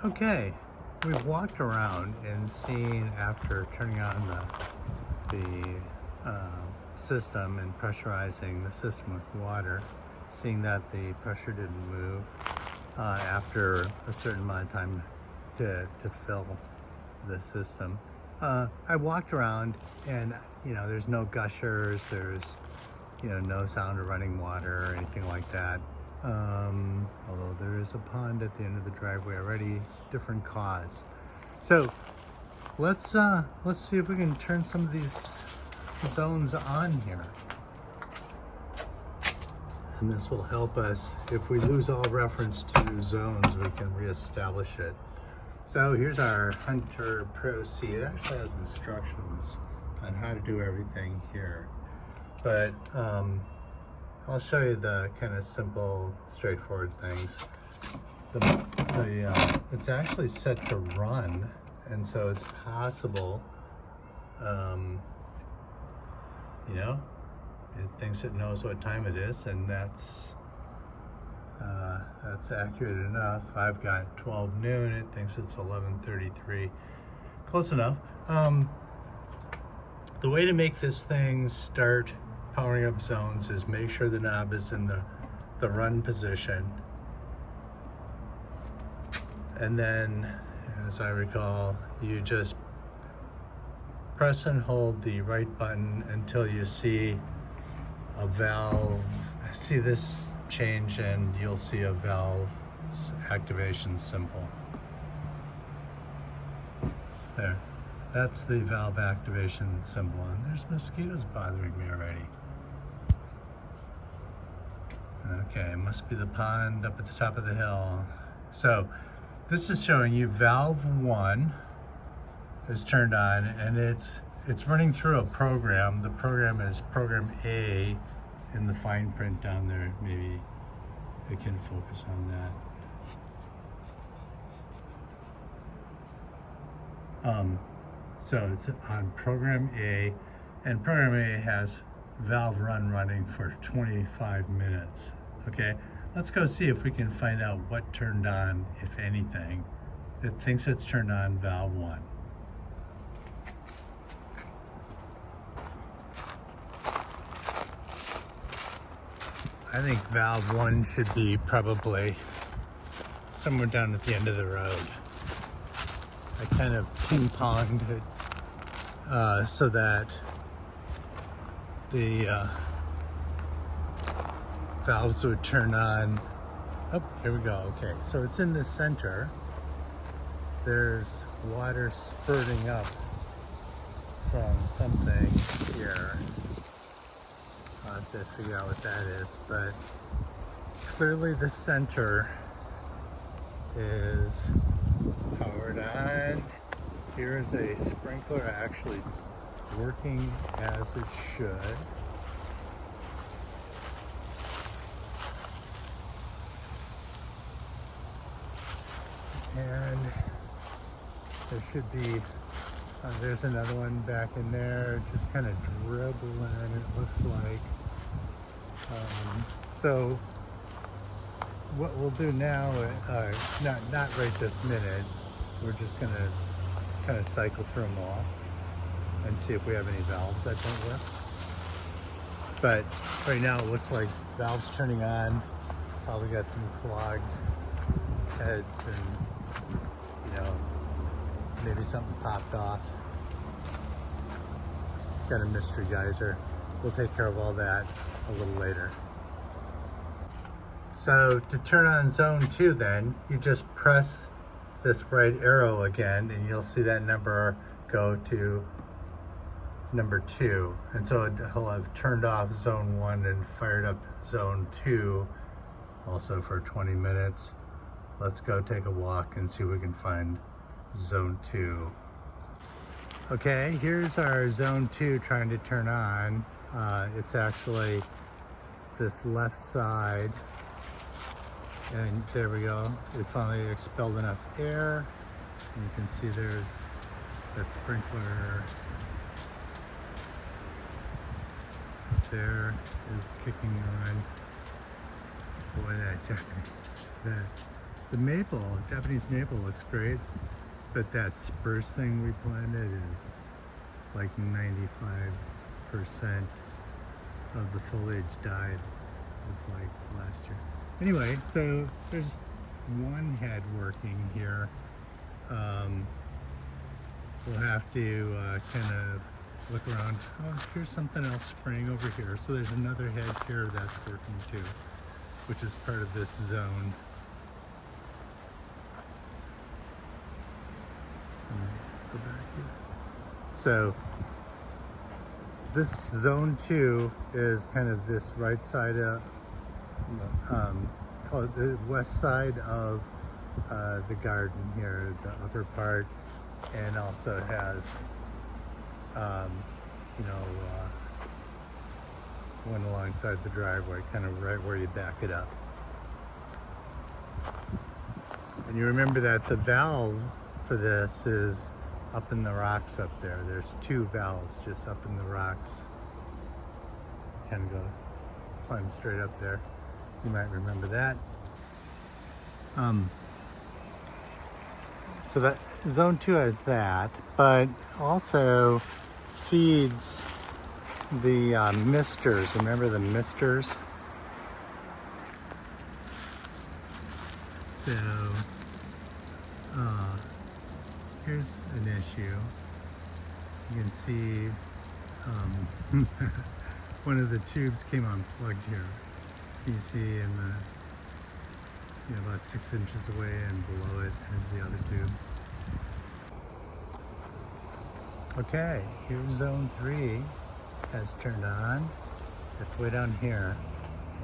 Okay, we've walked around and seen, after turning on the system and pressurizing the system with water, seeing that the pressure didn't move after a certain amount of time to fill the system. I walked around and, there's no gushers, there's, no sound of running water or anything like that. Although there is a pond at the end of the driveway already, different cause. So let's see if we can turn some of these zones on here. And this will help us. If we lose all reference to zones, we can reestablish it. So here's our Hunter Pro C. It actually has instructions on how to do everything here. But I'll show you the kind of simple, straightforward things. It's actually set to run, and so it's possible, it thinks it knows what time it is, and that's accurate enough. I've got 12 noon, it thinks it's 11:33. Close enough. The way to make this thing start powering up zones is make sure the knob is in the run position. And then, as I recall, you just press and hold the right button until you see a valve. See this change and you'll see a valve activation symbol. There. That's the valve activation symbol, and there's mosquitoes bothering me already. Okay, it must be the pond up at the top of the hill. So this is showing you valve 1 is turned on, and it's running through a program. The program is program A in the fine print down there. Maybe I can focus on that. So it's on program A, and program A has valve run running for 25 minutes. Okay, let's go see if we can find out what turned on, if anything. It thinks it's turned on valve 1. I think valve 1 should be probably somewhere down at the end of the road. I kind of ping-ponged it so that the valves would turn on. Oh, here we go. Okay, so it's in the center. There's water spurting up from something here. I'll have to figure out what that is, but clearly the center is powered on. Here's a sprinkler actually working as it should. And there should be, there's another one back in there, just kind of dribbling, it looks like. So what we'll do now, not right this minute, we're just going to kind of cycle through them all and see if we have any valves that don't work. But right now it looks like valves turning on, probably got some clogged heads and, maybe something popped off. Got a mystery geyser. We'll take care of all that a little later. So to turn on zone 2 then, you just press this right arrow again and you'll see that number go to number 2. And so he'll have turned off zone 1 and fired up zone 2 also for 20 minutes. Let's go take a walk and see if we can find zone 2. Okay, here's our zone 2 trying to turn on. It's actually this left side, and there we go. It finally expelled enough air. And you can see there's that sprinkler there is kicking on. Boy, that The maple, Japanese maple looks great, but that spruce thing we planted is like 95% of the foliage died. It was like last year. Anyway, so there's one head working here. We'll have to kind of look around. Oh, here's something else spraying over here. So there's another head here that's working too, which is part of this zone. Go back here. So this zone 2 is kind of this right side of, call it the west side of the garden here, the upper part, and also has, one alongside the driveway, kind of right where you back it up. And you remember that the valve for this is up in the rocks up there. There's 2 valves just up in the rocks. Kind of go climb straight up there. You might remember that. So that zone 2 has that, but also feeds the misters. Remember the misters? So here's an issue. You can see one of the tubes came unplugged here. You see in the, about 6 inches away, and below it is the other tube. Okay, here's zone 3 has turned on. It's way down here.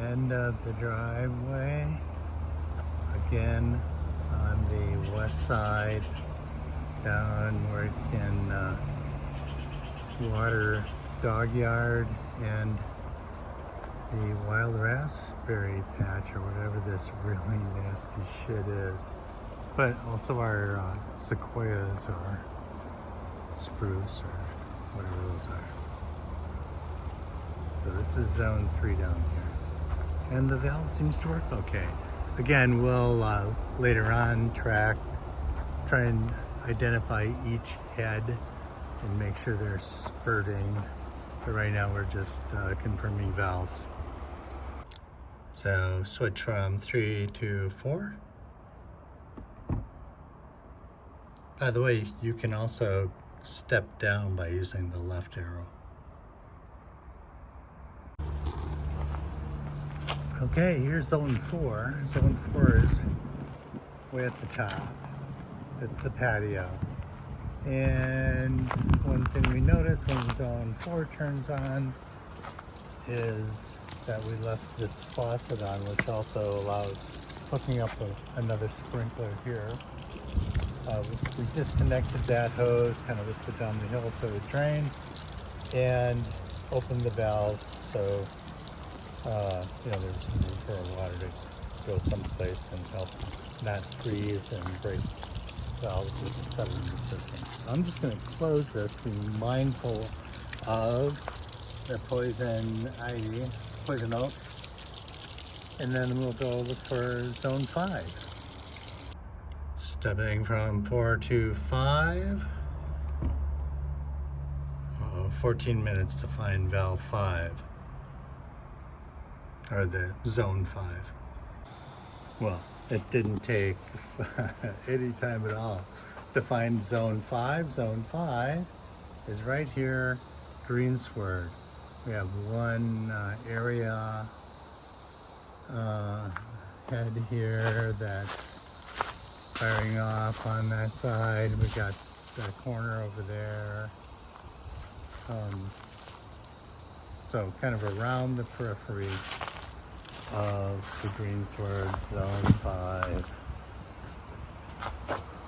End of the driveway. Again, on the west side, down where it can water dog yard and the wild raspberry patch, or whatever this really nasty shit is. But also our sequoias or spruce or whatever those are. So this is zone 3 down here. And the valve seems to work okay. Again, we'll later on try and identify each head and make sure they're spurting. But right now we're just confirming valves. So switch from 3 to 4. By the way, you can also step down by using the left arrow. Okay, here's zone 4. Zone 4 is way at the top. It's the patio. And one thing we notice when zone 4 turns on is that we left this faucet on, which also allows hooking up another sprinkler here. We disconnected that hose, kind of lifted down the hill so it would drain, and opened the valve so there's room for our water to go someplace and help not freeze and break valves that are in the system. So I'm just going to close this, being mindful of the poison oak, and then we'll go look for zone 5. Stepping from 4 to 5. 14 minutes to find valve 5. Or the zone 5. Well, it didn't take any time at all to find zone 5. Zone 5 is right here, greensward. We have one area head here that's firing off on that side. We got that corner over there. So kind of around the periphery of the greensward, zone 5.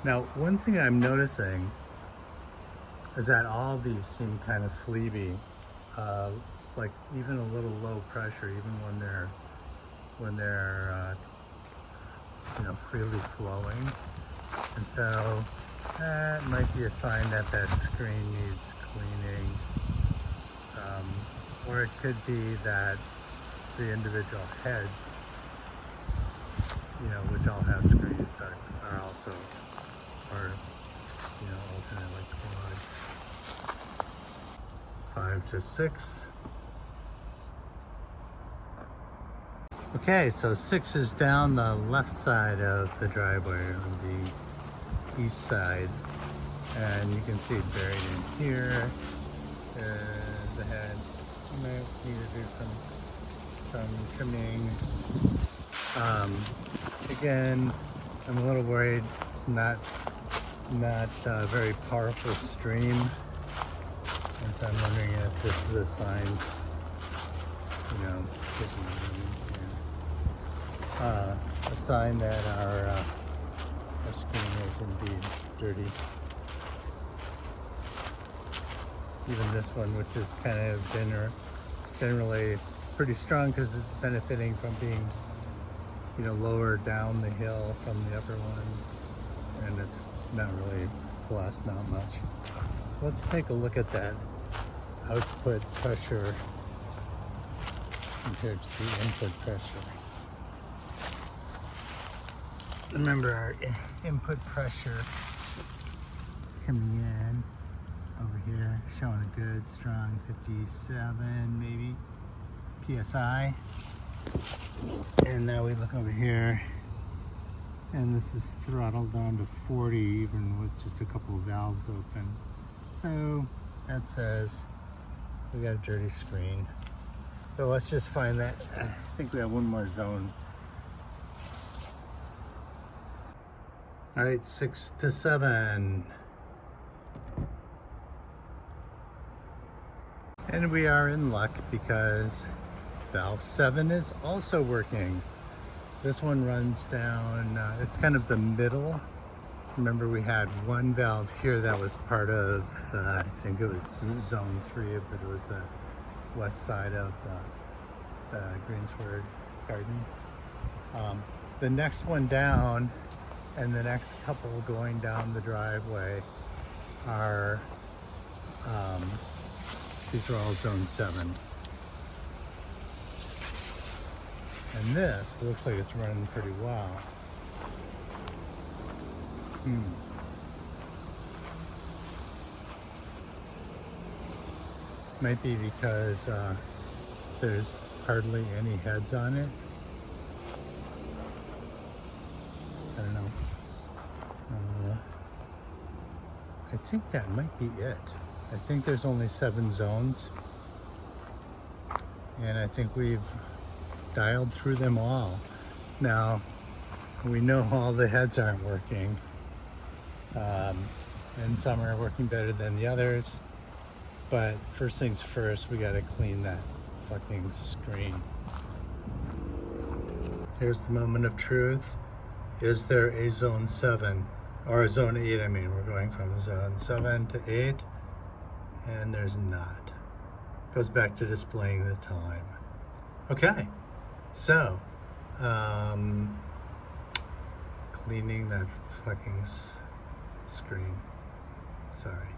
Now, one thing I'm noticing is that all of these seem kind of fleeby, like even a little low pressure, even when they're freely flowing. And so that might be a sign that that screen needs cleaning. Or it could be that the individual heads, which all have screens, drive to 6. Okay, so 6 is down the left side of the driveway, or the east side. And you can see it buried in here. There's the head. Might need to do some trimming. Again, I'm a little worried it's not a very powerful stream. And so I'm wondering if this is a sign, a sign that our stream is indeed dirty. Even this one, which is kind of generally pretty strong because it's benefiting from being, lower down the hill from the upper ones, and it's not really blessed, not much. Let's take a look at that output pressure compared to the input pressure. Remember our input pressure coming in over here, showing a good strong 57 maybe PSI. And now we look over here, and this is throttled down to 40 even with just a couple of valves open. So that says we got a dirty screen. So let's just find that. I think we have one more zone. All right, 6 to 7. And we are in luck because valve 7 is also working. This one runs down, it's kind of the middle. Remember, we had one valve here that was part of, I think it was zone 3, but it was the west side of the greensward garden. The next one down and the next couple going down the driveway are, these are all zone 7. And this looks like it's running pretty well. Might be because there's hardly any heads on it. I don't know. I think that might be it. I think there's only 7 zones. And I think we've dialed through them all. Now, we know all the heads aren't working. And some are working better than the others. But first things first, we gotta clean that fucking screen. Here's the moment of truth. Is there a zone 7? Or a zone 8, I mean. We're going from zone 7 to 8. And there's not. Goes back to displaying the time. Okay. So, cleaning that fucking screen. Sorry.